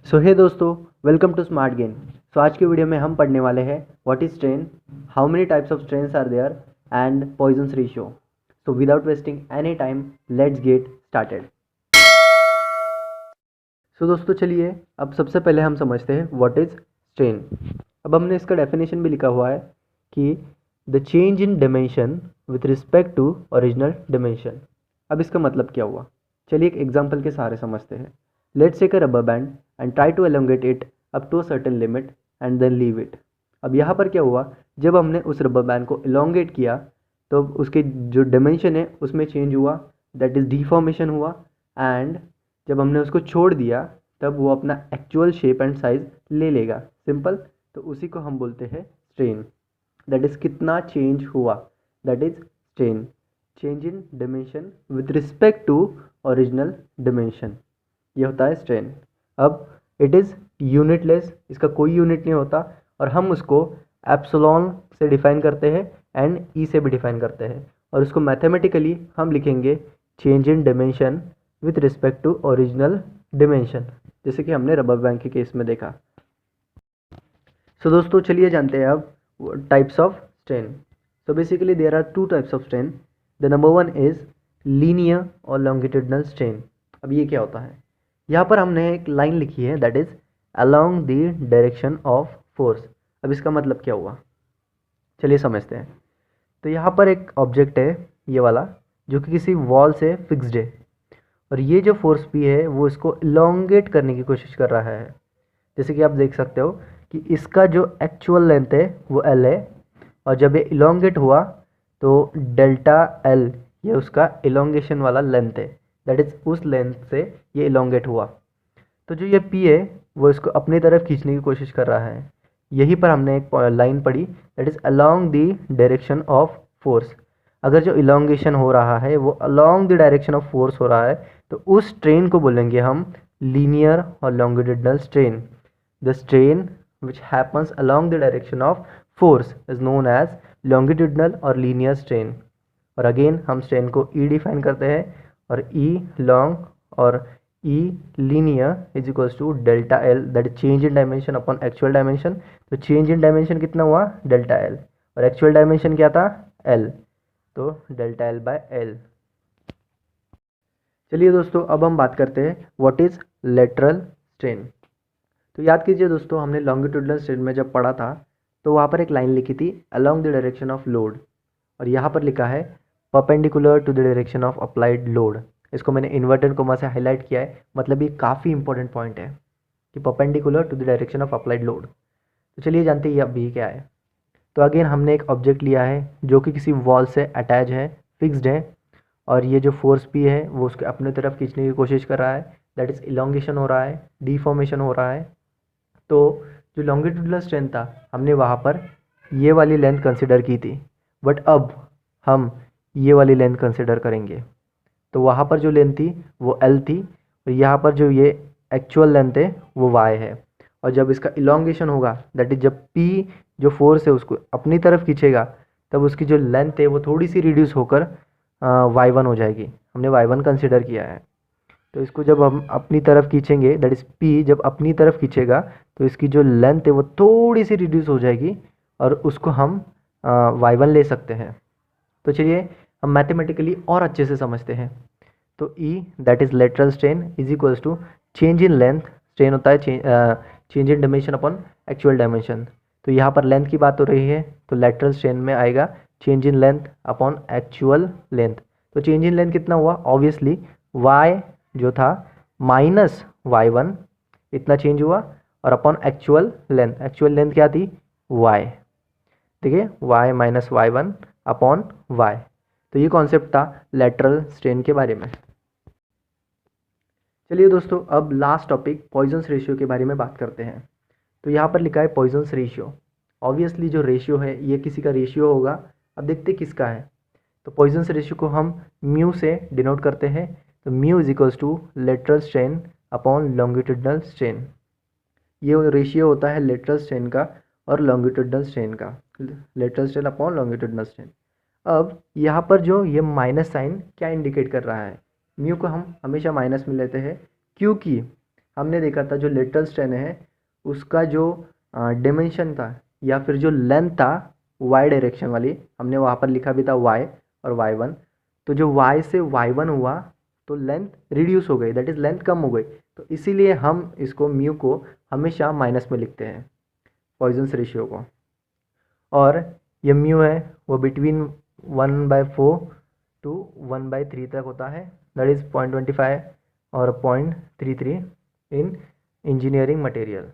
सो hey दोस्तों, welcome to Smart Gain. So आज की वीडियो में हम पढ़ने वाले हैं what is strain, how many types of strains are there and Poisson's ratio. So without wasting any time let's get started. So दोस्तों चलिए अब सबसे पहले हम समझते हैं व्हाट इज स्ट्रेन। अब हमने इसका डेफिनेशन भी लिखा हुआ है कि the change in dimension with respect to original dimension. अब इसका मतलब क्या हुआ, चलिए एक एग्जाम्पल के सहारे समझते हैं। Let's take a rubber band and try to elongate it up to a certain limit and then leave it. अब यहाँ पर क्या हुआ, जब हमने उस रबर बैंड को एलोंगेट किया तो उसके जो डिमेंशन है उसमें चेंज हुआ, दैट इज़ डिफॉर्मेशन हुआ। एंड जब हमने उसको छोड़ दिया तब वो अपना एक्चुअल शेप एंड साइज ले लेगा, सिंपल। तो उसी को हम बोलते हैं स्ट्रेन। दैट इज़ कितना चेंज हुआ, that is strain. Change in dimension with respect to original dimension, ये होता है स्ट्रेन। अब इट इज़ यूनिटलेस, इसका कोई यूनिट नहीं होता और हम उसको एप्सिलॉन से डिफाइन करते हैं एंड ई से भी डिफाइन करते हैं। और उसको मैथमेटिकली हम लिखेंगे change in dimension with respect to original dimension, जैसे कि हमने रबर बैंड के केस में देखा। सो दोस्तों चलिए जानते हैं अब types of strain. So basically there are two types of strain. The number one is linear और लॉन्गिट्यूडनल स्ट्रेन। अब ये क्या होता है, यहाँ पर हमने एक लाइन लिखी है that is along the direction of force. अब इसका मतलब क्या हुआ, चलिए समझते हैं। तो यहाँ पर एक ऑब्जेक्ट है ये वाला, जो कि किसी वॉल से फिक्स्ड है और ये जो फोर्स पी है वो इसको इलोंगेट करने की कोशिश कर रहा है। जैसे कि आप देख सकते हो कि इसका जो एक्चुअल लेंथ है वो एल है और जब ये इलोंगेट हुआ तो डेल्टा एल ये उसका इलोंगेशन वाला लेंथ है, दैट इज उस लेंथ से ये इलोंगेट हुआ। तो जो ये पी है वो इसको अपनी तरफ खींचने की कोशिश कर रहा है। यहीं पर हमने एक लाइन पढ़ी that is along the direction of force. अगर जो इलोंगेशन हो रहा है वो along the direction of force हो रहा है तो उस स्ट्रेन को बोलेंगे हम लीनियर और longitudinal strain. The strain which happens along the direction of force is known as longitudinal और linear strain। और अगेन हम स्ट्रेन को E डिफाइन करते हैं और E लॉन्ग और E linear is equals to delta L, that is change in dimension upon actual dimension. तो change in dimension कितना हुआ, डेल्टा एल, और एक्चुअल डायमेंशन क्या था, एल, तो डेल्टा एल बाय एल। चलिए दोस्तों अब हम बात करते हैं व्हाट इज लेटरल स्ट्रेन। तो याद कीजिए दोस्तों, हमने लॉन्गिट्यूडनल स्ट्रेन में जब पढ़ा था तो वहाँ पर एक लाइन लिखी थी along the direction of load, और यहाँ पर लिखा है perpendicular to the direction of applied load. इसको मैंने इन्वर्टेड कोमा से हाईलाइट किया है, मतलब ये काफ़ी इंपॉर्टेंट पॉइंट है कि perpendicular to the direction of applied load. तो चलिए जानते हैं अब ये क्या है। तो अगेन हमने एक ऑब्जेक्ट लिया है जो कि किसी वॉल से अटैच है, फिक्स्ड है, और ये जो फोर्स पी है वो उसके अपने तरफ खींचने की कोशिश कर रहा है, दैट इज़ इलोंगेशन हो रहा है, डिफॉर्मेशन हो रहा है। तो जो लॉन्गिट्यूडनल स्ट्रेन था हमने वहाँ पर ये वाली लेंथ कंसिडर की थी, बट अब हम ये वाली लेंथ कंसिडर करेंगे। तो वहाँ पर जो लेंथ थी वो एल थी और यहाँ पर जो ये एक्चुअल लेंथ है वो वाई है। और जब इसका इलोंगेशन होगा, दैट इज जब पी जो फोर्स है उसको अपनी तरफ खींचेगा, तब उसकी जो लेंथ है वो थोड़ी सी रिड्यूस होकर वाई वन हो जाएगी। हमने वाई वन कंसिडर किया है। तो इसको जब हम अपनी तरफ खींचेंगे, दैट इज़ पी जब अपनी तरफ खींचेगा तो इसकी जो लेंथ है वो थोड़ी सी रिड्यूस हो जाएगी और उसको हम वाई वन ले सकते हैं। तो चलिए हम मैथमेटिकली और अच्छे से समझते हैं। तो E that is lateral strain is equals to change in length, strain होता है change in dimension upon actual dimension. तो यहाँ पर लेंथ की बात हो रही है तो लेटरल स्ट्रेन में आएगा change in length upon actual length. तो चेंज इन लेंथ कितना हुआ, ऑब्वियसली y जो था माइनस वाई वन इतना चेंज हुआ, और अपॉन एक्चुअल लेंथ क्या थी, y, देखिए y minus Y one upon y। तो ये कॉन्सेप्ट था लेटरल स्ट्रेन के बारे में। चलिए दोस्तों अब लास्ट टॉपिक पॉइजन्स रेशियो के बारे में बात करते हैं। तो यहाँ पर लिखा है पॉइजन्स रेशियो। ऑब्वियसली जो रेशियो है ये किसी का रेशियो होगा, अब देखते किसका है। तो पॉइजन्स रेशियो को हम म्यू से डिनोट करते हैं। तो mu is equals to lateral strain upon longitudinal strain. ये रेशियो होता है लेटरल स्ट्रेन का और लॉन्गिट्यूडनल स्ट्रेन का, lateral strain upon longitudinal strain. अब यहाँ पर जो ये माइनस साइन क्या इंडिकेट कर रहा है, म्यू को हम हमेशा माइनस में लेते हैं क्योंकि हमने देखा था जो लेटरल स्ट्रेन है उसका जो डिमेंशन था या फिर जो लेंथ था वाई डायरेक्शन वाली, हमने वहाँ पर लिखा भी था वाई और y1, तो जो y से y1 हुआ तो लेंथ रिड्यूस हो गई, दैट इज़ लेंथ कम हो गई। तो इसीलिए हम इसको म्यू को हमेशा माइनस में लिखते हैं, पॉइजन्स रेशियो को। और ये म्यू है वो बिटवीन 1/4 टू 1/3 तक होता है, दैट इज़ 0.25 और 0.33 इन इंजीनियरिंग मटेरियल।